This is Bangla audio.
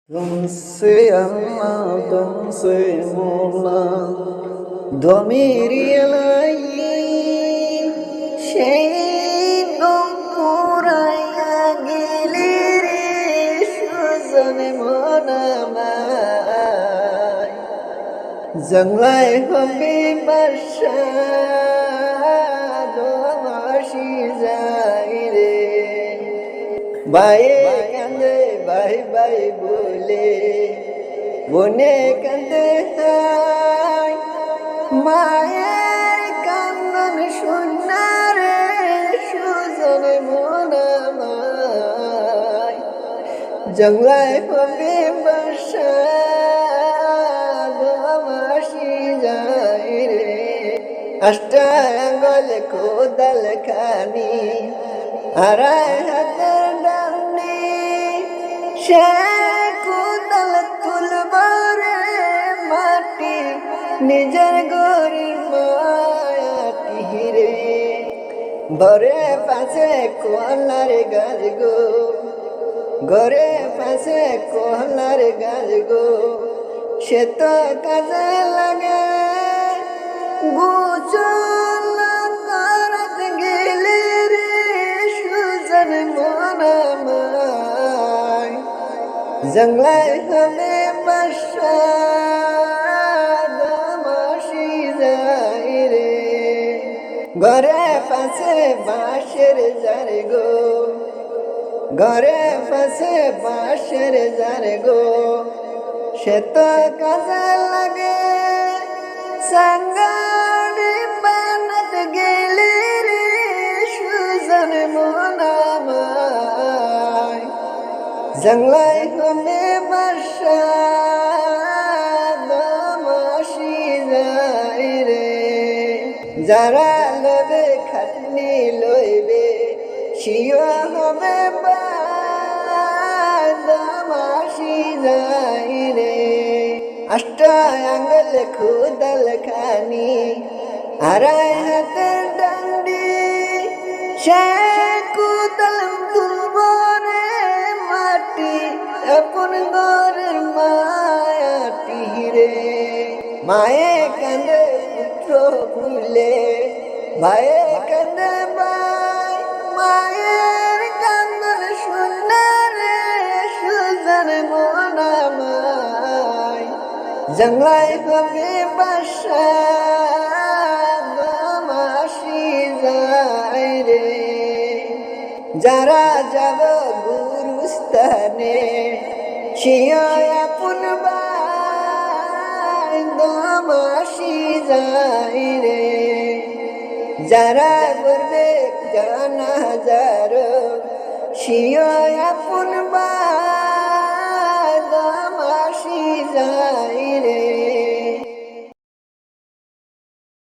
तुमसे अल्लाह तुमसे मौला ধমিরি এলাই সেই দম পুরাইয়া গেলি রে সুজনে মনামায় জংলায় হবে বর্ষা দমাসি যায় রে বায়ে কান্দে বাই বাই বলে বনে কান্দে হায় মায়ের কান্দন শুনারে সুজনে মনামায় জংলায় হবে বর্ষা দমাসি যায় রে আষ্টা আঙ্গল কোদাল খানি আড়াই হাতের ডান্ডি সে কোদাল তুলবারে মাটি নিজের গরির মায়াটি রে ঘরে পাশে কোহলার গাছ গো ঘরে পাশে কোহলার গাছ গো সে তো কাজে লাগে গোচল করত গেলে রে সুজন মনামায় জংলায় হবে বর্ষা দমাসি যায় রে ঘরে পাশে বাঁশের জার গো ঘরে পাশে বাঁশের জার গো সে তো কাজে লাগে সাঙ্গাড়ি বানাত গেলে রে সুজন মনামায় জংলায় হবে বর্ষা দমাসি যায় রে যারা লবে খাটনি লইবে শিয়া হবে দমাসি যায় রে আষ্টা আঙ্গল খুদাল খানি আড়াই হাতের ডান্ডি সে কুদাল তুলবরে মাটি আপন ঘরের মায়াটি রে মায়ে কান্দে পুত্র ভুলে ভাইয়ে কান্দে ভাই মায়ের কান্দন শুনে রে সুজন মনামায় জংলায় হবে বর্ষা দমাসি যায় রে যারা যাব গুরুস্থানে শিয়া আপন ভাই দমাসি যায় রে যারা করবে জানাজার শিয়া আপন ভাই